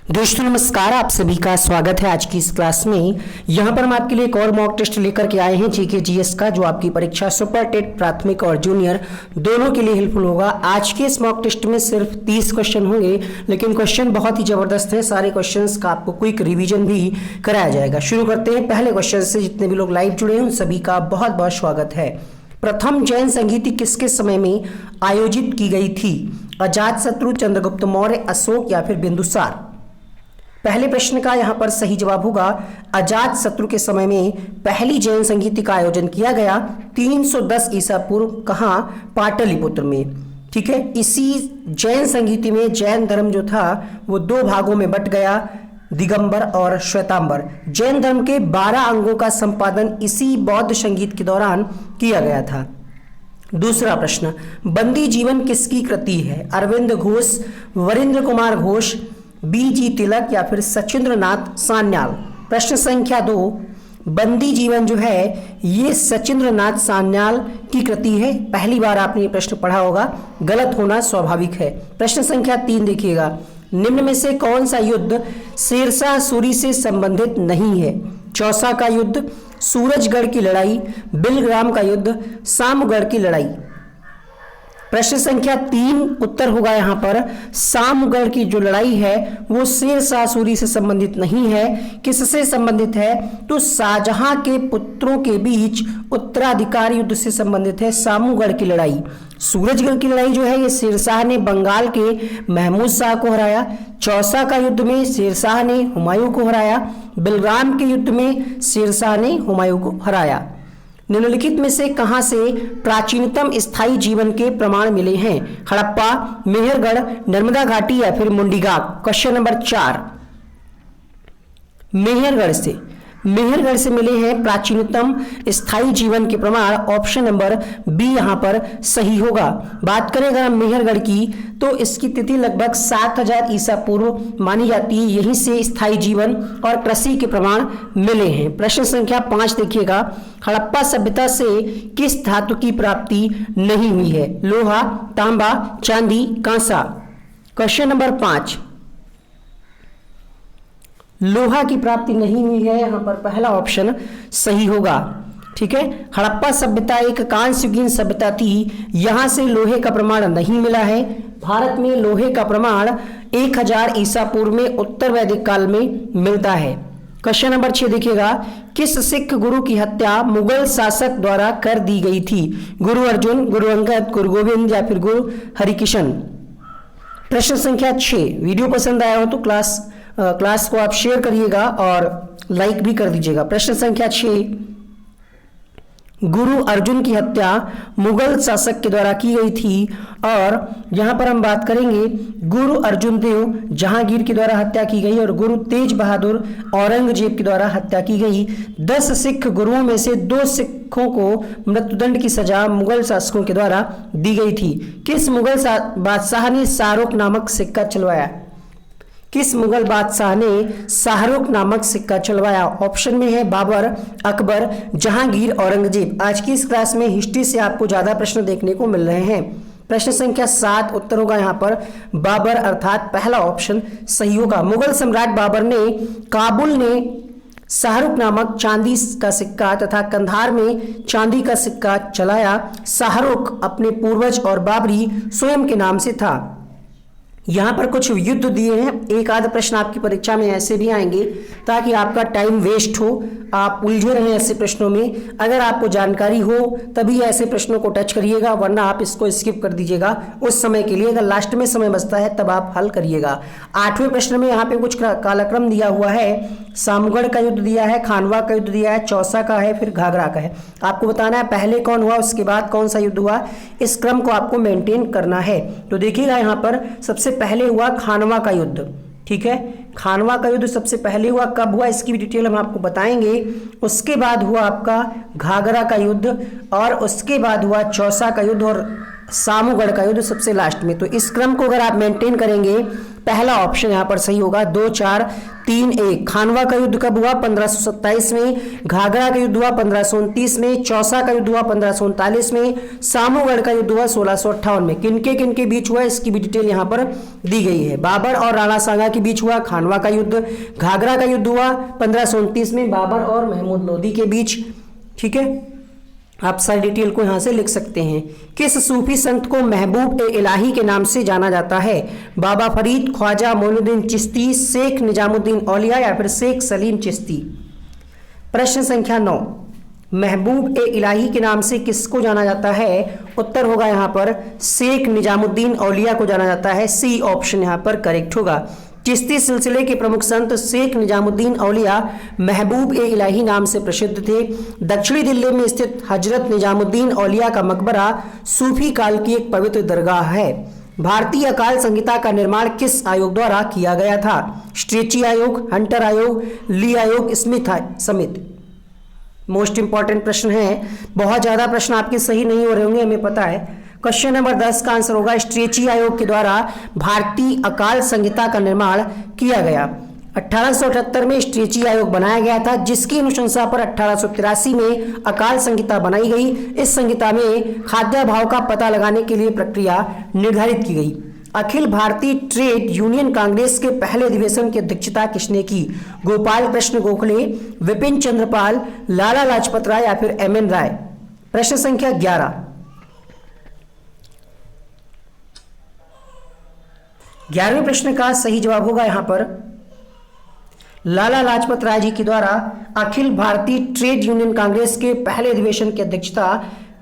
दोस्तों नमस्कार, आप सभी का स्वागत है आज की इस क्लास में। यहाँ पर हम आपके लिए एक और मॉक टेस्ट लेकर के आए हैं जीके जीएस का, जो आपकी परीक्षा सुपर टेट प्राथमिक और जूनियर दोनों के लिए हेल्पफुल होगा। आज के इस मॉक टेस्ट में सिर्फ 30 क्वेश्चन होंगे, लेकिन क्वेश्चन बहुत ही जबरदस्त है। सारे क्वेश्चंस का आपको क्विक रिवीजन भी कराया जाएगा। शुरू करते हैं पहले क्वेश्चन से। जितने भी लोग लाइव जुड़े हैं उन सभी का बहुत बहुत स्वागत है। प्रथम जैन संगीति किसके समय में आयोजित की गई थी? अजातशत्रु, चंद्रगुप्त मौर्य, अशोक या फिर बिंदुसार? पहले प्रश्न का यहां पर सही जवाब होगा अजातशत्रु के समय में पहली जैन संगीति का आयोजन किया गया 310 ईसा पूर्व। कहां? पाटलिपुत्र में। ठीक है, इसी जैन संगीति में जैन धर्म जो था वो दो भागों में बट गया, दिगंबर और श्वेतांबर। जैन धर्म के 12 अंगों का संपादन इसी बौद्ध संगीत के दौरान किया गया था। दूसरा प्रश्न, बंदी जीवन किसकी कृति है? अरविंद घोष, वरिंद्र कुमार घोष, बीजी तिलक या फिर सचिंद्रनाथ सान्याल? प्रश्न संख्या 2, बंदी जीवन जो है ये सचिंद्रनाथ सान्याल की कृति है। पहली बार आपने ये प्रश्न पढ़ा होगा, गलत होना स्वाभाविक है। प्रश्न संख्या 3 देखिएगा, निम्न में से कौन सा युद्ध शेरशाह सूरी से संबंधित नहीं है? चौसा का युद्ध, सूरजगढ़ की लड़ाई, बिलग्राम का युद्ध, सामगढ़ की लड़ाई? प्रश्न संख्या 3 उत्तर होगा यहाँ पर सामगढ़ की जो लड़ाई है वो शेरशाह सूरी से संबंधित नहीं है। किससे संबंधित है? तो शाहजहां के पुत्रों के बीच उत्तराधिकार युद्ध से संबंधित है सामूगढ़ की लड़ाई। सूरजगढ़ की लड़ाई जो है ये शेरशाह ने बंगाल के महमूद शाह को हराया। चौसा का युद्ध में शेरशाह ने हुमायूं को हराया। बिलग्राम के युद्ध में शेरशाह ने हुमायूं को हराया। निम्नलिखित में से कहां से प्राचीनतम स्थायी जीवन के प्रमाण मिले हैं? हड़प्पा, मेहरगढ़, नर्मदा घाटी या फिर मुंडीगांव? क्वेश्चन नंबर 4, मेहरगढ़ से मिले हैं प्राचीनतम स्थायी जीवन के प्रमाण। ऑप्शन नंबर बी यहां पर सही होगा। बात करें अगर हम मेहरगढ़ की तो इसकी तिथि लगभग 7000 ईसा पूर्व मानी जाती है। यहीं से स्थायी जीवन और कृषि के प्रमाण मिले हैं। प्रश्न संख्या 5 देखिएगा, हड़प्पा सभ्यता से किस धातु की प्राप्ति नहीं हुई है? लोहा, तांबा, चांदी, कांसा? क्वेश्चन नंबर 5, लोहा की प्राप्ति नहीं हुई है, यहां पर पहला ऑप्शन सही होगा। ठीक है, हड़प्पा सभ्यता एक कांस्य युगीन सभ्यता थी, यहां से लोहे का प्रमाण नहीं मिला है। भारत में लोहे का प्रमाण 1000 ईसा पूर्व में उत्तर वैदिक काल में मिलता है। क्वेश्चन नंबर 6 देखिएगा, किस सिख गुरु की हत्या मुगल शासक द्वारा कर दी गई थी? गुरु अर्जुन, गुरु अंगद, गुरु गोविंद या फिर गुरु हरिकिशन? प्रश्न संख्या 6, वीडियो पसंद आया हो तो क्लास को आप शेयर करिएगा और लाइक भी कर दीजिएगा। प्रश्न संख्या 6, गुरु अर्जुन की हत्या मुगल शासक के द्वारा की गई थी और यहां पर हम बात करेंगे गुरु अर्जुन देव जहांगीर के द्वारा हत्या की गई और गुरु तेज बहादुर औरंगजेब के द्वारा हत्या की गई। 10 सिख गुरुओं में से 2 सिखों को मृत्युदंड की सजा मुगल शासकों के द्वारा दी गई थी। किस मुगल बादशाह ने शाहरुख नामक सिक्का चलवाया? किस मुगल बादशाह ने शाहरुख नामक सिक्का चलवाया? ऑप्शन में है बाबर, अकबर, जहांगीर, औरंगजेब। आज की इस क्लास में हिस्ट्री से आपको ज्यादा प्रश्न देखने को मिल रहे हैं। प्रश्न संख्या 7 उत्तर होगा यहाँ पर बाबर, अर्थात पहला ऑप्शन सही होगा। मुगल सम्राट बाबर ने काबुल में शाहरुख नामक चांदी का सिक्का तथा कंधार में चांदी का सिक्का चलाया। शाहरुख अपने पूर्वज और बाबरी स्वयं के नाम से था। यहाँ पर कुछ युद्ध दिए हैं, एक आध प्रश्न आपकी परीक्षा में ऐसे भी आएंगे ताकि आपका टाइम वेस्ट हो, आप उलझे रहें ऐसे प्रश्नों में। अगर आपको जानकारी हो तभी ऐसे प्रश्नों को टच करिएगा, वरना आप इसको स्किप कर दीजिएगा उस समय के लिए। अगर लास्ट में समय बचता है तब आप हल करिएगा। 8वें प्रश्न में यहाँ पे कुछ कालक्रम दिया हुआ है। सामगढ़ का युद्ध दिया है, खानवा का युद्ध दिया है, चौसा का है, फिर घाघरा का है। आपको बताना है पहले कौन हुआ, उसके बाद कौन सा युद्ध हुआ। इस क्रम को आपको मेंटेन करना है। तो देखिएगा यहाँ पर सबसे पहले हुआ खानवा का युद्ध। ठीक है, खानवा का युद्ध सबसे पहले हुआ, कब हुआ इसकी भी डिटेल हम आपको बताएंगे। उसके बाद हुआ आपका घाघरा का युद्ध और उसके बाद हुआ चौसा का युद्ध और सामूगढ़ का युद्ध सबसे लास्ट में। तो इस क्रम को अगर आप मेंटेन करेंगे, पहला ऑप्शन यहाँ पर सही होगा, 2 4 3 1। खानवा का युद्ध कब हुआ? 1527 में। घाघरा का युद्ध हुआ 1529 में। चौसा का युद्ध हुआ 1539 में। सामूगढ़ का युद्ध हुआ 1658 में। किनके बीच हुआ, इसकी भी डिटेल यहाँ पर दी गई है। बाबर और राणा सांगा के बीच हुआ खानवा का युद्ध। घाघरा का युद्ध हुआ 1529 में बाबर और महमूद लोदी के बीच। ठीक है, आप सारी डिटेल को यहां से लिख सकते हैं। किस सूफी संत को महबूब ए इलाही के नाम से जाना जाता है? बाबा फरीद, ख्वाजा मोइनुद्दीन चिश्ती, शेख निजामुद्दीन औलिया या फिर शेख सलीम चिश्ती। प्रश्न संख्या 9, महबूब ए इलाही के नाम से किसको जाना जाता है? उत्तर होगा यहाँ पर शेख निजामुद्दीन औलिया को जाना जाता है। सी ऑप्शन यहाँ पर करेक्ट होगा। चिश्ती सिलसिले के प्रमुख संत शेख निजामुद्दीन औलिया महबूब ए इलाही नाम से प्रसिद्ध थे। दक्षिणी दिल्ली में स्थित हजरत निजामुद्दीन औलिया का मकबरा सूफी काल की एक पवित्र दरगाह है। भारतीय अकाल संहिता का निर्माण किस आयोग द्वारा किया गया था? स्ट्रेची आयोग, हंटर आयोग, ली आयोग, स्मिथ समिति। मोस्ट इंपॉर्टेंट प्रश्न है, बहुत ज्यादा प्रश्न आपके सही नहीं हो रहे होंगे, हमें पता है। क्वेश्चन नंबर 10 का आंसर होगा स्ट्रेची आयोग के द्वारा भारतीय अकाल संहिता का निर्माण किया गया। 1878 में स्ट्रेची आयोग बनाया गया था, जिसकी अनुशंसा पर 1883 में अकाल संहिता बनाई गई। इस संहिता में खाद्य भाव का पता लगाने के लिए प्रक्रिया निर्धारित की गई। अखिल भारतीय ट्रेड यूनियन कांग्रेस के पहले अधिवेशन की अध्यक्षता किसने की? गोपाल कृष्ण गोखले, विपिन चंद्रपाल, लाला लाजपत राय या फिर एम.एन. राय। प्रश्न संख्या 11, 11वें प्रश्न का सही जवाब होगा यहां पर लाला लाजपत राय जी के द्वारा अखिल भारतीय ट्रेड यूनियन कांग्रेस के पहले अधिवेशन की अध्यक्षता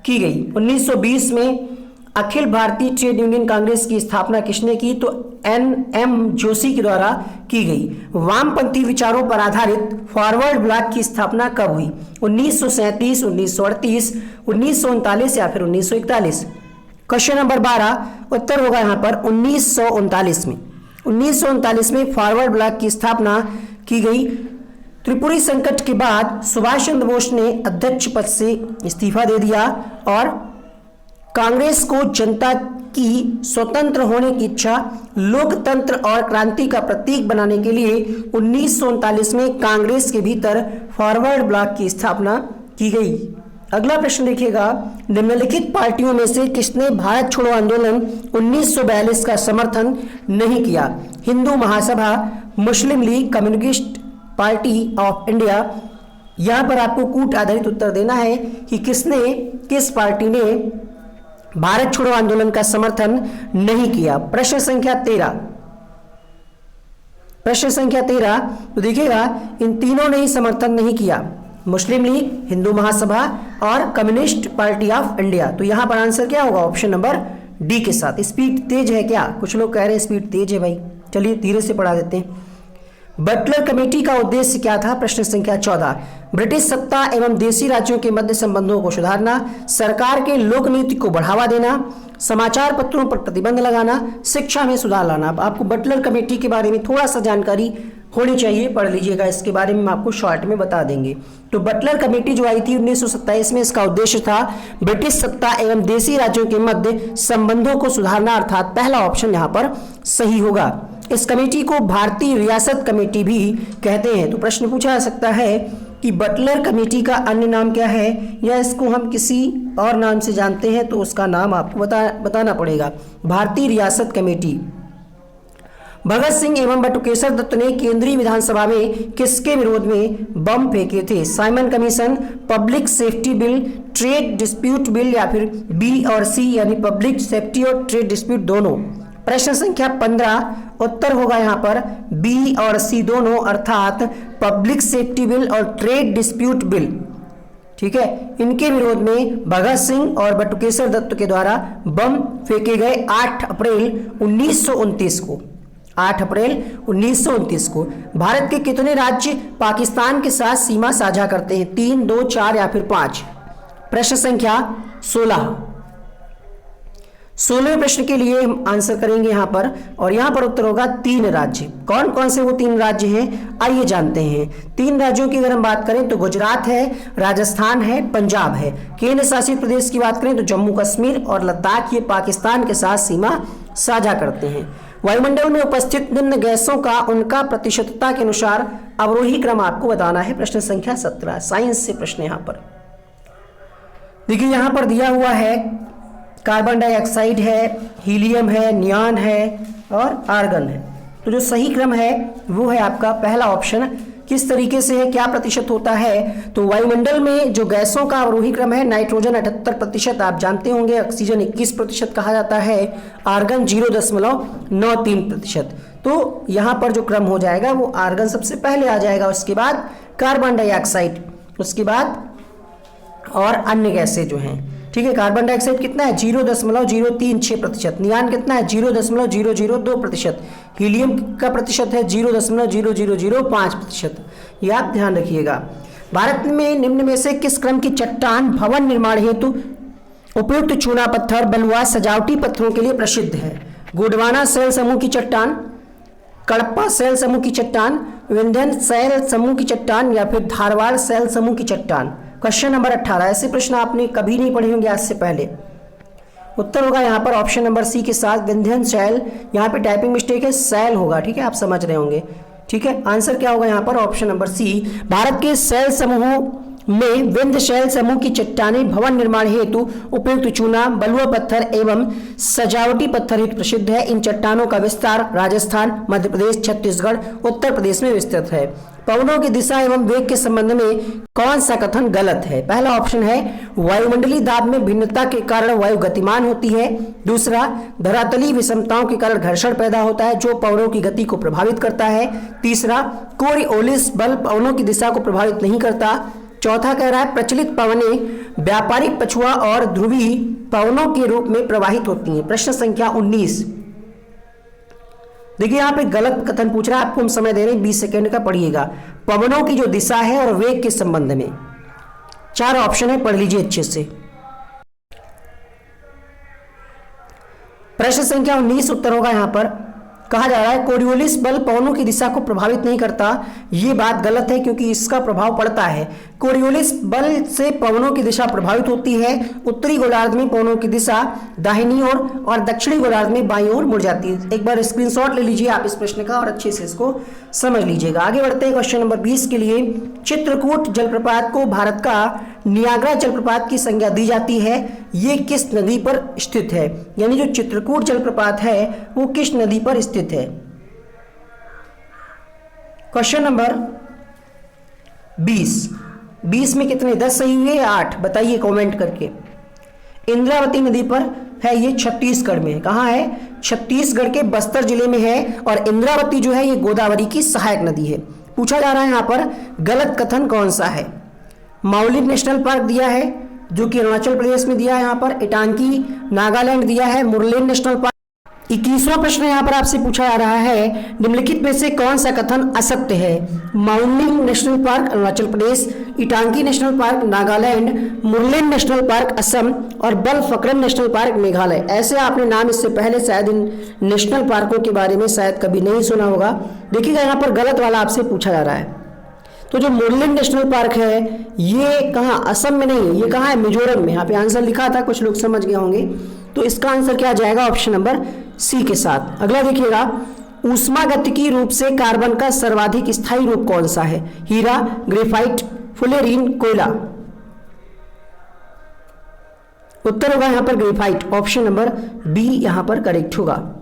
की गई। 1920 में अखिल भारतीय ट्रेड यूनियन कांग्रेस की स्थापना किसने की? तो N.M. जोशी के द्वारा की गई। वामपंथी विचारों पर आधारित फॉरवर्ड ब्लॉक की स्थापना कब हुई? 1937, 1938, 1939 या फिर 1941। क्वेश्चन नंबर 12, उत्तर होगा यहां पर 1939 में। 1939 में फॉरवर्ड ब्लॉक की स्थापना की गई। त्रिपुरी संकट के बाद सुभाष चंद्र बोस ने अध्यक्ष पद से इस्तीफा दे दिया और कांग्रेस को जनता की स्वतंत्र होने की इच्छा, लोकतंत्र और क्रांति का प्रतीक बनाने के लिए 1939 में कांग्रेस के भीतर फॉरवर्ड ब्लॉक की स्थापना की गई। अगला प्रश्न देखिएगा, निम्नलिखित पार्टियों में से किसने भारत छोड़ो आंदोलन 1942 का समर्थन नहीं किया? Hindu Mahasabha, Muslim League, Communist Party of India. यहां पर आपको कूट आधारित उत्तर देना है कि किस पार्टी ने भारत छोड़ो आंदोलन का समर्थन नहीं किया। प्रश्न संख्या 13, तो देखिएगा इन तीनों ने ही समर्थन नहीं किया, मुस्लिम लीग, हिंदू महासभा और कम्युनिस्ट पार्टी ऑफ इंडिया। तो यहां पर आंसर क्या होगा? ऑप्शन नंबर डी के साथ। स्पीड तेज है क्या? कुछ लोग कह रहे हैं स्पीड तेज है भाई, चलिए धीरे से पढ़ा देते हैं। बटलर कमेटी का उद्देश्य क्या था? प्रश्न संख्या 14, ब्रिटिश सत्ता एवं देशी राज्यों के मध्य संबंधों को सुधारना, सरकार के लोकनीति को बढ़ावा देना, समाचार पत्रों पर प्रतिबंध लगाना, शिक्षा में सुधार लाना। आपको बटलर कमेटी के बारे में थोड़ा सा जानकारी होनी चाहिए, पढ़ लीजिएगा, इसके बारे में हम आपको शॉर्ट में बता देंगे। तो बटलर कमेटी जो आई थी 1927 में, इसका उद्देश्य था ब्रिटिश सत्ता एवं देशी राज्यों के मध्य संबंधों को सुधारना, अर्थात पहला ऑप्शन यहाँ पर सही होगा। इस कमेटी को भारतीय रियासत कमेटी भी कहते हैं। तो प्रश्न पूछा जा सकता है कि बटलर कमेटी का अन्य नाम क्या है, या इसको हम किसी और नाम से जानते हैं, तो उसका नाम आपको बताना पड़ेगा। भारतीय रियासत कमेटी। भगत सिंह एवं बटुकेश्वर दत्त ने केंद्रीय विधानसभा में किसके विरोध में बम फेंके थे? Simon commission, public safety bill, trade dispute bill या फिर बी और सी, यानी पब्लिक सेफ्टी और ट्रेड डिस्प्यूट दोनों। प्रश्न संख्या 15, उत्तर होगा यहाँ पर बी और सी दोनों, अर्थात पब्लिक सेफ्टी बिल और ट्रेड डिस्प्यूट बिल। ठीक है, इनके विरोध में भगत सिंह और बटुकेश्वर दत्त के द्वारा बम फेंके गए 8 अप्रैल 1929 को। 8 अप्रैल 1929 को। भारत के कितने राज्य पाकिस्तान के साथ सीमा साझा करते हैं? 3, 2, 4 या फिर 5। प्रश्न संख्या 16, 16वें प्रश्न के लिए हम आंसर करेंगे यहां पर, और यहां पर उत्तर होगा 3 राज्य। कौन कौन से वो 3 राज्य हैं, आइए जानते हैं। 3 राज्यों की अगर हम बात करें तो गुजरात है, राजस्थान है, पंजाब है। केंद्र शासित प्रदेश की बात करें तो जम्मू कश्मीर और लद्दाख, ये पाकिस्तान के साथ सीमा साझा करते हैं। वायुमंडल में उपस्थित निम्न गैसों का उनका प्रतिशतता के अनुसार अवरोही क्रम आपको बताना है। प्रश्न संख्या 17 साइंस से प्रश्न यहां पर देखिए, यहां पर दिया हुआ है कार्बन डाइऑक्साइड है, हीलियम है, नियॉन है और आर्गन है। तो जो सही क्रम है वो है आपका पहला ऑप्शन। किस तरीके से है, क्या प्रतिशत होता है, तो वायुमंडल में जो गैसों का अवरोही क्रम है, नाइट्रोजन 78% आप जानते होंगे, ऑक्सीजन 21% कहा जाता है, आर्गन 0.93%। तो यहाँ पर जो क्रम हो जाएगा वो आर्गन सबसे पहले आ जाएगा, उसके बाद कार्बन डाइऑक्साइड, उसके बाद और अन्य गैसें जो हैं। ठीक है, कार्बन डाइऑक्साइड कितना है 0.036%, नियॉन कितना है 0.002%, हीलियम का प्रतिशत है 0.0005%। ये आप ध्यान रखिएगा। भारत में निम्न में से किस क्रम की चट्टान भवन निर्माण हेतु उपयुक्त चूना पत्थर, बलुआ, सजावटी पत्थरों के लिए प्रसिद्ध है? गोंडवाना शैल समूह की चट्टान, कड़प्पा शैल समूह की चट्टान, विंध्यन शैल समूह की चट्टान या फिर धारवाड़ शैल समूह की चट्टान? Question number 18। ऐसे प्रश्न आपने कभी नहीं पढ़े होंगे आज से पहले। उत्तर होगा यहाँ पर ऑप्शन नंबर सी के साथ विंध्यन शैल। यहाँ पे टाइपिंग मिस्टेक है, शैल होगा। ठीक है, आप समझ रहे होंगे। ठीक है, आंसर क्या होगा यहाँ पर ऑप्शन नंबर सी। भारत के शैल समूहों में विंध्य शैल समूह की चट्टानें भवन निर्माण हेतु उपयुक्त चूना, बलुआ पत्थर एवं सजावटी पत्थर हेतु प्रसिद्ध है। इन चट्टानों का विस्तार राजस्थान, मध्य प्रदेश, छत्तीसगढ़, उत्तर प्रदेश में विस्तृत है। पवनों की दिशा एवं वेग के संबंध में कौन सा कथन गलत है? पहला ऑप्शन है वायुमंडलीय दाब में भिन्नता के कारण वायु गतिमान होती है। दूसरा, धरातलीय विषमताओं के कारण घर्षण पैदा होता है जो पवनों की गति को प्रभावित करता है। तीसरा, कोरियोलिस बल पवनों की दिशा को प्रभावित नहीं करता। चौथा कह रहा है प्रचलित पवनें व्यापारिक पछुआ और ध्रुवी पवनों के रूप में प्रवाहित होती हैं। प्रश्न संख्या 19। देखिए यहाँ पे गलत कथन पूछ रहा है, आपको हम समय दे रहे हैं 20 सेकेंड का, पढ़िएगा। पवनों की जो दिशा है और वेग के संबंध में 4 ऑप्शन है, पढ़ लीजिए अच्छे से। प्रश्न संख्या 19 उत्तर होगा यहाँ पर। कहा जा रहा है कोरियोलिस बल पवनों की दिशा को प्रभावित नहीं करता। ये बात गलत है क्योंकि इसका प्रभाव पड़ता है। कोरियोलिस बल से पवनों की दिशा प्रभावित होती है। उत्तरी गोलार्ध में पवनों की दिशा दाहिनी ओर और दक्षिणी गोलार्ध में बाईं ओर मुड़ जाती है। एक बार स्क्रीनशॉट ले लीजिए आप इस प्रश्न का और अच्छे से इसको समझ लीजिएगा। आगे बढ़ते हैं क्वेश्चन नंबर 20 के लिए। चित्रकूट जलप्रपात को भारत का नियाग्रा जलप्रपात की संज्ञा दी जाती है। ये किस नदी पर स्थित है? यानी जो चित्रकूट जलप्रपात है वो किस नदी पर स्थित है? क्वेश्चन नंबर 20 में कितने 10 सही हुए या 8? बताइए कमेंट करके। इंद्रावती नदी पर है, ये छत्तीसगढ़ में है। कहाँ है? छत्तीसगढ़ के बस्तर जिले में है। और इंद्रावती जो है ये गोदावरी की सहायक नदी है। पूछा जा रहा है यहाँ पर गलत कथन कौन सा है? माउली नेशनल पार्क दिया है जो कि अरुणाचल प्रदेश में दिया है। यहाँ पर इटांकी नागालैंड दिया है, मुरलेन नेशनल पार्क। 21वां प्रश्न यहाँ पर आपसे पूछा जा रहा है निम्नलिखित में से कौन सा कथन असत्य है? Mouling national park Arunachal Pradesh, Intanki national park Nagaland, Murlen national park Assam और बलफक्रम नेशनल पार्क मेघालय। ऐसे आपने नाम इससे पहले शायद इन नेशनल पार्कों के बारे में शायद कभी नहीं सुना होगा। देखिएगा यहाँ पर गलत वाला आपसे पूछा जा रहा है। तो जो मुरलेन नेशनल पार्क है ये कहाँ? असम में नहीं है, ये कहाँ है? मिजोरम में। यहाँ पे आंसर लिखा था, कुछ लोग समझ गए होंगे। तो इसका आंसर क्या जाएगा? ऑप्शन नंबर सी के साथ। अगला देखिएगा, ऊष्मागतिकी रूप से कार्बन का सर्वाधिक स्थायी रूप कौन सा है? हीरा, ग्रेफाइट, फुलेरीन, कोयला? उत्तर होगा यहाँ पर ग्रेफाइट। ऑप्शन नंबर बी यहाँ पर करेक्ट होगा।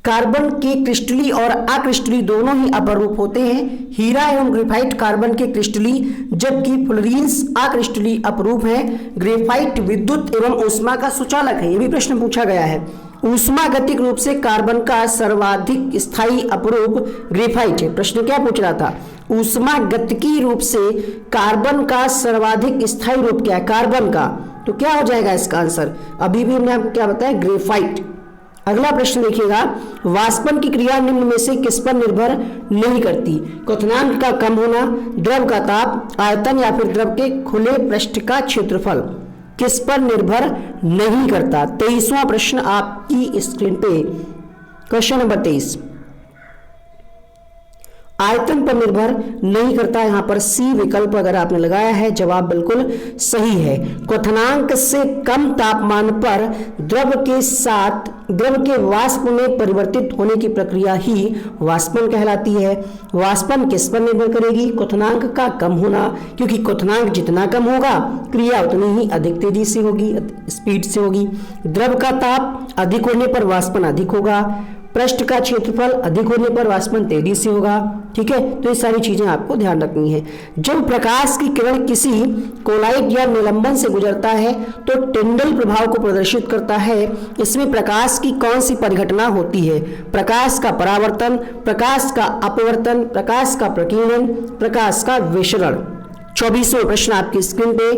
कार्बन के क्रिस्टली और अक्रिस्टली दोनों ही अपर रूप होते हैं। हीरा एवं ग्रेफाइट कार्बन के क्रिस्टली जबकि फुलरीन्स अक्रिस्टली अपरूप है। ग्रेफाइट विद्युत एवं ऊष्मा का सुचालक है। यह भी प्रश्न पूछा गया है। ऊष्मागतिक रूप से कार्बन का सर्वाधिक स्थायी अपरूप ग्रेफाइट है। प्रश्न क्या पूछ रहा था? ऊष्मागतिकी रूप से कार्बन का सर्वाधिक स्थायी रूप क्या है? कार्बन का। तो क्या हो जाएगा इसका आंसर? अभी भी हमने आपको क्या बताया? ग्रेफाइट। अगला प्रश्न देखिएगा, वाष्पन की क्रिया निम्न में से किस पर निर्भर नहीं करती? क्वथनांक का कम होना, द्रव का ताप, आयतन या फिर द्रव के खुले पृष्ठ का क्षेत्रफल? किस पर निर्भर नहीं करता। 23वां प्रश्न आपकी स्क्रीन पे, क्वेश्चन नंबर 23, आयतन पर निर्भर नहीं करता। यहां पर सी विकल्प अगर आपने लगाया है, जवाब बिल्कुल सही है। क्वथनांक से कम तापमान पर द्रव के वाष्प में परिवर्तित होने की प्रक्रिया ही वाष्पन कहलाती है। वाष्पन किस पर निर्भर करेगी? क्वथनांक का कम होना, क्योंकि क्वथनांक जितना कम होगा क्रिया उतनी ही अधिक तेजी से होगी, स्पीड से होगी। द्रव का ताप अधिक होने पर वाष्पन अधिक होगा। पृष्ठ का क्षेत्रफल अधिक होने पर वाष्पन तेजी से होगा। ठीक है, तो ये सारी चीजें आपको ध्यान रखनी है। जब प्रकाश की किरण किसी कोलाइड या निलंबन से गुजरता है तो टिंडल प्रभाव को प्रदर्शित करता है। इसमें प्रकाश की कौन सी परिघटना होती है? प्रकाश का परावर्तन, प्रकाश का अपवर्तन, प्रकाश का प्रकीर्णन, प्रकाश का विसरण। 24वां प्रश्न आपकी स्क्रीन पे,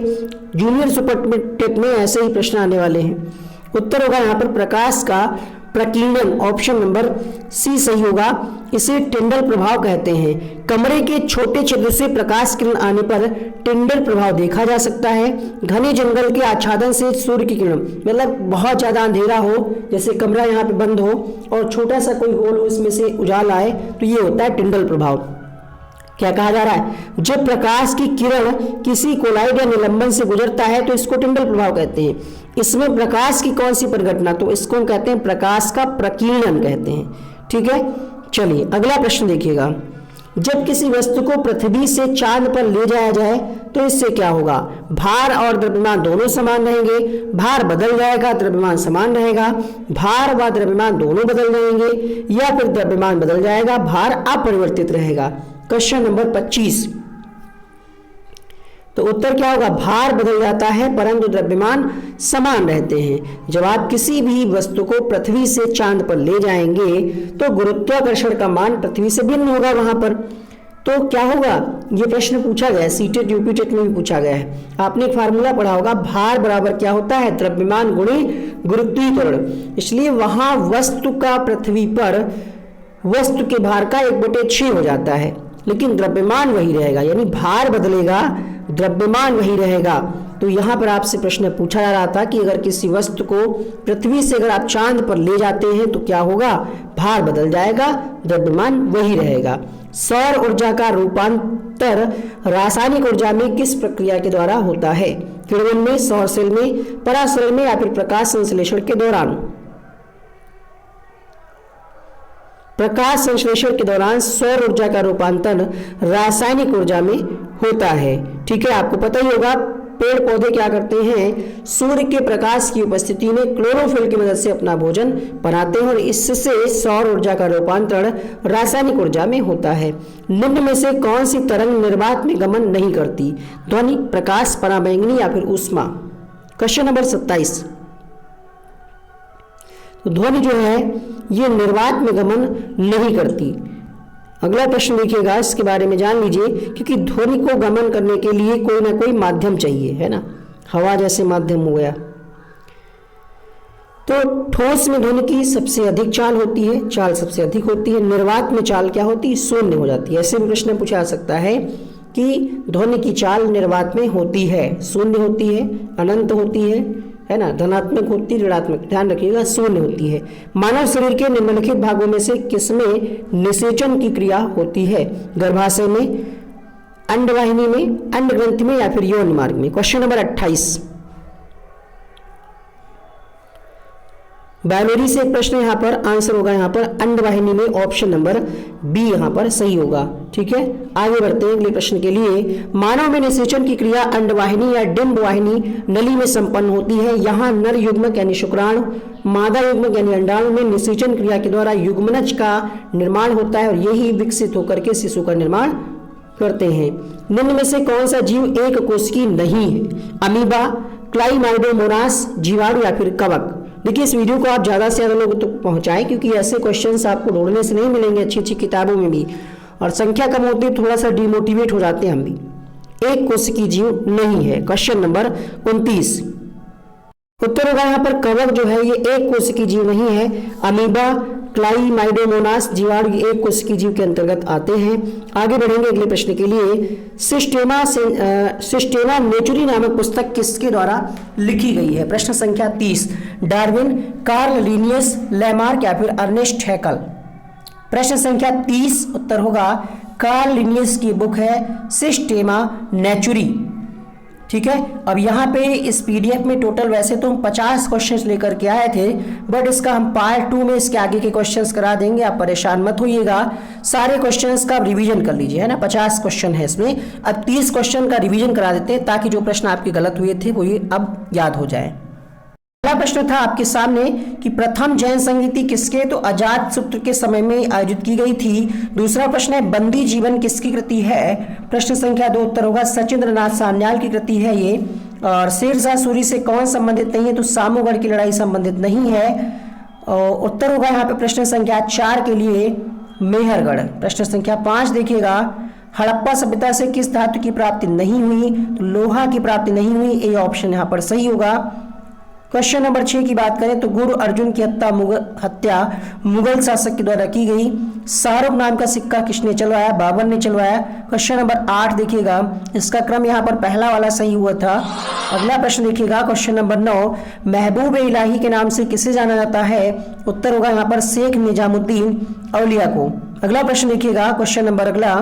जूनियर सुपर टेट में ऐसे ही प्रश्न आने वाले हैं। उत्तर होगा यहाँ पर प्रकाश का प्रकीर्णन, ऑप्शन नंबर सी सही होगा। इसे टिंडल प्रभाव कहते हैं। कमरे के छोटे छिद्र से प्रकाश किरण आने पर टिंडल प्रभाव देखा जा सकता है। घने जंगल के आच्छादन से सूर्य की किरण, मतलब बहुत ज्यादा अंधेरा हो, जैसे कमरा यहाँ पे बंद हो और छोटा सा कोई होल हो, इसमें से उजाला आए, तो ये होता है टिंडल प्रभाव। क्या कहा जा रहा है? जब प्रकाश की किरण किसी कोलाइड या निलंबन से गुजरता है तो इसको टिंडल प्रभाव कहते हैं। इसमें प्रकाश की कौन सी परिघटना? तो इसको हम कहते हैं प्रकाश का प्रकीर्णन कहते हैं। ठीक है, चलिए अगला प्रश्न देखिएगा। जब किसी वस्तु को पृथ्वी से चांद पर ले जाया जाए तो इससे क्या होगा? भार और द्रव्यमान दोनों समान रहेंगे, भार बदल जाएगा, द्रव्यमान समान रहेगा, भार व द्रव्यमान दोनों बदल जाएंगे, या फिर द्रव्यमान बदल जाएगा, भार अपरिवर्तित रहेगा। क्वेश्चन नंबर 25, तो उत्तर क्या होगा? भार बदल जाता है परंतु द्रव्यमान समान रहते हैं। जब आप किसी भी वस्तु को पृथ्वी से चांद पर ले जाएंगे तो गुरुत्वाकर्षण का मान पृथ्वी से भिन्न होगा वहां पर। तो क्या होगा? ये प्रश्न पूछा गया है, सीटेट यूपीटेट में भी पूछा गया है। आपने एक फार्मूला पढ़ा होगा, भार बराबर क्या होता है? द्रव्यमान गुणे गुरुत्वीकरण। इसलिए वहां वस्तु का पृथ्वी पर वस्तु के भार का 1/6 हो जाता है, लेकिन द्रव्यमान वही रहेगा, यानी भार बदलेगा, द्रव्यमान वही रहेगा। तो यहां पर आपसे प्रश्न पूछा जा रहा था कि अगर किसी वस्तु को पृथ्वी से अगर आप चांद पर ले जाते हैं तो क्या होगा? भार बदल जाएगा, द्रव्यमान वही रहेगा। सौर ऊर्जा का रूपांतर रासायनिक ऊर्जा में किस प्रक्रिया के द्वारा होता है? किरणन में, सौर सेल में, परासरण में, या फिर प्रकाश संश्लेषण के दौरान? प्रकाश संश्लेषण के दौरान सौर ऊर्जा का रूपांतरण रासायनिक ऊर्जा में होता है। ठीक है, आपको पता ही होगा पेड़ पौधे क्या करते हैं? सूर्य के प्रकाश की उपस्थिति में क्लोरोफिल की मदद से अपना भोजन बनाते हैं और इससे सौर ऊर्जा का रूपांतरण रासायनिक ऊर्जा में होता है। निम्न में से कौन सी तरंग निर्वात में गमन नहीं करती? ध्वनि, प्रकाश, पराबैंगनी, या फिर ऊष्मा? क्वेश्चन नंबर 27, तो ध्वनि जो है ये निर्वात में गमन नहीं करती। अगला प्रश्न देखिएगा, इसके बारे में जान लीजिए, क्योंकि ध्वनि को गमन करने के लिए कोई ना कोई माध्यम चाहिए, है ना। हवा जैसे माध्यम हो गया। तो ठोस में ध्वनि की सबसे अधिक चाल होती है, चाल सबसे अधिक होती है। निर्वात में चाल क्या होती है? शून्य हो जाती है। ऐसे भी प्रश्न पूछा जा सकता है कि ध्वनि की चाल निर्वात में होती है, शून्य होती है, अनंत होती है ना, धनात्मक होती, ऋणात्मक, ध्यान रखिएगा, शून्य होती है। मानव शरीर के निम्नलिखित भागों में से किसमें निषेचन की क्रिया होती है? गर्भाशय में, अंडवाहिनी में, अंडग्रंथि में, या फिर यौन मार्ग में? क्वेश्चन नंबर 28, बायोलॉजी से एक प्रश्न यहाँ पर, आंसर होगा यहाँ पर अंडवाहिनी में, ऑप्शन नंबर बी यहाँ पर सही होगा। ठीक है, आगे बढ़ते हैं अगले प्रश्न के लिए। मानव में निषेचन की क्रिया अंडवाहिनी या डिंब वाहिनी नली में संपन्न होती है। यहाँ नर युग्मक यानी शुक्राणु, मादा युग्मक यानी अंडाणु में निषेचन क्रिया के द्वारा युग्मनज का निर्माण होता है और यही विकसित होकर के शिशु का निर्माण करते हैं। निम्न में से कौन सा जीव एक कोशिकी नहीं है? अमीबा, क्लाइमाइडोमोनास, जीवाणु, या फिर कवक? देखिए, इस वीडियो को आप ज़्यादा से ज़्यादा लोगों तक पहुंचाएं, क्योंकि ऐसे क्वेश्चंस आपको ढूंढने से नहीं मिलेंगे अच्छी अच्छी किताबों में भी, और संख्या कम होती है थोड़ा सा डिमोटिवेट हो जाते हैं हम भी। एक कोशिकीय जीव नहीं है। क्वेश्चन नंबर 29, उत्तर होगा यहाँ पर कवक जो है ये एक कोशिकीय जीव नहीं है। अमीबा, क्लाइमाइडोमोनास जीवाणु एक कोशिकीय जीव के अंतर्गत आते हैं। आगे बढ़ेंगे अगले प्रश्न के लिए। सिस्टेमा नेचुरी नामक पुस्तक किसके द्वारा लिखी गई है? प्रश्न संख्या 30। डार्विन, कार्ल लिनियस, लैमार्क या फिर अर्नेस्ट हैकल? प्रश्न संख्या 30 उत्तर होगा कार्ल लिनियस की बुक है सिस्टेमा नेचुरी। ठीक है, अब यहाँ पे इस पीडीएफ में टोटल वैसे तो हम 50 क्वेश्चंस लेकर के आए थे, बट इसका हम पार्ट 2 में इसके आगे के क्वेश्चंस करा देंगे। आप परेशान मत होइएगा, सारे क्वेश्चंस का रिवीजन कर लीजिए, है ना। 50 क्वेश्चन है इसमें, अब 30 क्वेश्चन का रिवीजन करा देते हैं ताकि जो प्रश्न आपके गलत हुए थे वो ये अब याद हो जाए। पहला प्रश्न था आपके सामने कि प्रथम जैन संगीति किसके? तो अजात शत्रु के समय में आयोजित की गई थी। दूसरा प्रश्न है बंदी जीवन किसकी कृति है? प्रश्न संख्या 2 उत्तर होगा सचिंद्रनाथ सान्याल की कृति है ये। और शेरशाह सूरी से कौन संबंधित नहीं है? तो सामूगढ़ की लड़ाई संबंधित नहीं है। और उत्तर होगा यहाँ पे प्रश्न संख्या 4 के लिए मेहरगढ़। प्रश्न संख्या 5 देखिएगा, हड़प्पा सभ्यता से किस धातु की प्राप्ति नहीं हुई? तो लोहा की प्राप्ति नहीं हुई, ये ऑप्शन यहाँ पर सही होगा। क्वेश्चन नंबर 6 की बात करें तो गुरु अर्जुन की हत्या मुगल शासक के द्वारा की गई। शाहरुख नाम का सिक्का किसने चलवाया? बाबर ने चलवाया। क्वेश्चन नंबर 8 देखिएगा, इसका क्रम यहाँ पर पहला वाला सही हुआ था। अगला प्रश्न देखिएगा क्वेश्चन नंबर 9, महबूब इलाही के नाम से किसे जाना जाता है? उत्तर होगा यहाँ पर शेख निजामुद्दीन औलिया को। अगला प्रश्न देखिएगा क्वेश्चन नंबर अगला,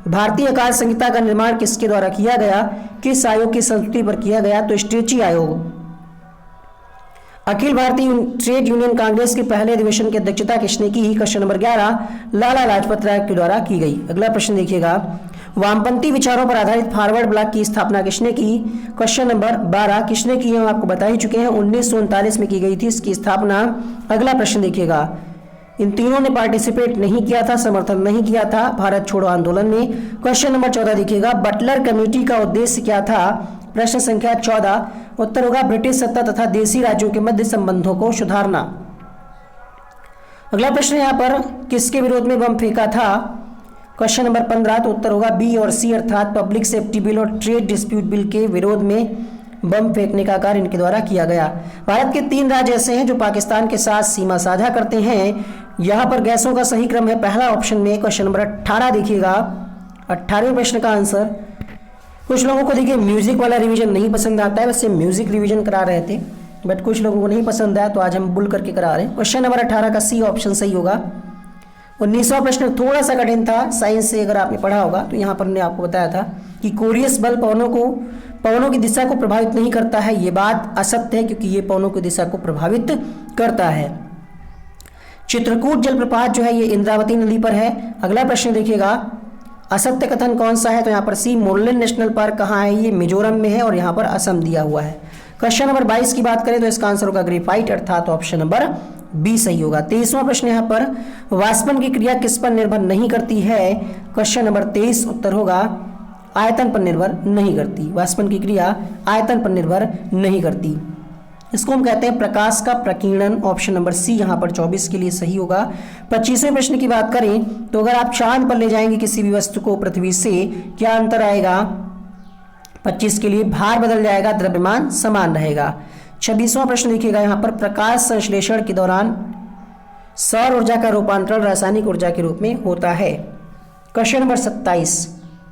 भारतीय आकाश संहिता का निर्माण किसके द्वारा किया गया? किस आयोग की संस्तुति पर किया गया? तो स्ट्रेची आयोग। अखिल भारतीय ट्रेड यूनियन कांग्रेस के पहले अधिवेशन की अध्यक्षता किसने की? क्वेश्चन नंबर 11 लाला लाजपत राय के द्वारा की गई। अगला प्रश्न देखिएगा, वामपंथी विचारों पर आधारित फॉरवर्ड ब्लॉक की स्थापना किसने की? क्वेश्चन नंबर 12 किसने की हम आपको बता ही चुके हैं, 1939 में की गई थी इसकी स्थापना। अगला प्रश्न देखिएगा, इन तीनों ने पार्टिसिपेट नहीं किया था, समर्थन नहीं किया था भारत छोड़ो आंदोलन में। क्वेश्चन नंबर 14 देखिएगा, बटलर कमेटी का उद्देश्य क्या था? प्रश्न संख्या 14 उत्तर होगा ब्रिटिश सत्ता तथा देशी राज्यों के मध्य संबंधों को सुधारना। अगला प्रश्न यहाँ पर किसके विरोध में बम फेंका था? क्वेश्चन नंबर 15 तो उत्तर होगा बी और सी अर्थात पब्लिक सेफ्टी बिल और ट्रेड डिस्प्यूट बिल के विरोध में बम फेंकने का कार्य इनके द्वारा किया गया। भारत के 3 राज्य ऐसे हैं जो पाकिस्तान के साथ सीमा साझा करते हैं। यहाँ पर गैसों का सही क्रम है पहला ऑप्शन में। क्वेश्चन नंबर 18 देखिएगा, 18वें प्रश्न का आंसर। कुछ लोगों को देखिए म्यूजिक वाला रिवीजन नहीं पसंद आता है, वैसे म्यूजिक रिवीजन करा रहे थे बट कुछ लोगों को नहीं पसंद आया तो आज हम बुल करके करा रहे हैं। क्वेश्चन नंबर 18 का सी ऑप्शन सही होगा। 19वां प्रश्न थोड़ा सा कठिन था, साइंस से अगर आपने पढ़ा होगा तो यहाँ पर हमने आपको बताया था कि कोरियस बल पवनों की दिशा को प्रभावित नहीं करता है। ये बात असत्य है क्योंकि ये पवनों की दिशा को प्रभावित करता है। चित्रकूट जलप्रपात जो है ये इंद्रावती नदी पर है। अगला प्रश्न देखिएगा, असत्य कथन कौन सा है? तो यहाँ पर सी मोरलेन नेशनल पार्क कहाँ है? ये मिजोरम में है और यहाँ पर असम दिया हुआ है। क्वेश्चन नंबर 22 की बात करें तो इसका आंसर होगा ग्रेफाइट अर्थात ऑप्शन नंबर बी सही होगा। 23वां प्रश्न यहाँ पर वाष्पन की क्रिया किस पर निर्भर नहीं करती है? क्वेश्चन नंबर 23 उत्तर होगा आयतन पर निर्भर नहीं करती। वाष्पन की क्रिया आयतन पर निर्भर नहीं करती, इसको हम कहते हैं प्रकाश का प्रकीर्णन। ऑप्शन नंबर सी यहाँ पर 24 के लिए सही होगा। 25वें प्रश्न की बात करें तो अगर आप चांद पर ले जाएंगे किसी भी वस्तु को पृथ्वी से, क्या अंतर आएगा? 25 के लिए भार बदल जाएगा, द्रव्यमान समान रहेगा। 26वां प्रश्न देखिएगा, यहाँ पर प्रकाश संश्लेषण के दौरान सौर ऊर्जा का रूपांतरण रासायनिक ऊर्जा के रूप में होता है। क्वेश्चन नंबर 27,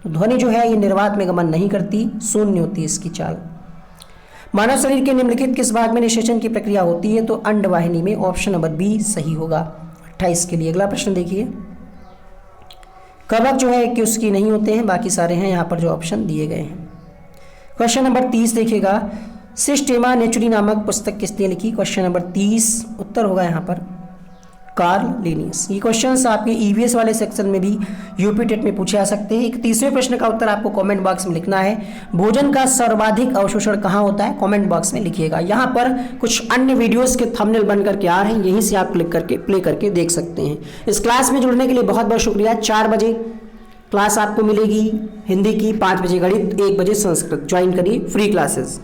ध्वनि जो है ये निर्वात में गमन नहीं करती, शून्य होती है इसकी चाल। मानव शरीर के निम्नलिखित किस भाग में निषेचन की प्रक्रिया होती है? तो अंडवाहिनी में। ऑप्शन नंबर बी सही होगा 28 के लिए। अगला प्रश्न देखिए, कवक जो है कि उसकी नहीं होते हैं, बाकी सारे हैं यहाँ पर जो ऑप्शन दिए गए हैं। क्वेश्चन नंबर 30 देखिएगा, सिस्टेमा नेचुरी नामक पुस्तक किसने लिखी? क्वेश्चन नंबर 30 उत्तर होगा यहाँ पर कार्ल लिनियस। ये क्वेश्चंस आपके ईवीएस वाले सेक्शन में भी यूपी टेट में पूछे जा सकते हैं। 31वें प्रश्न का उत्तर आपको कमेंट बॉक्स में लिखना है। भोजन का सर्वाधिक अवशोषण कहाँ होता है? कमेंट बॉक्स में लिखिएगा। यहाँ पर कुछ अन्य वीडियोस के थंबनेल बन करके आ रहे हैं, यहीं से आप क्लिक करके प्ले करके देख सकते हैं। इस क्लास में जुड़ने के लिए बहुत बहुत शुक्रिया। 4 बजे क्लास आपको मिलेगी हिंदी की, 5 बजे गणित, 1 बजे संस्कृत। ज्वाइन करिए फ्री क्लासेस।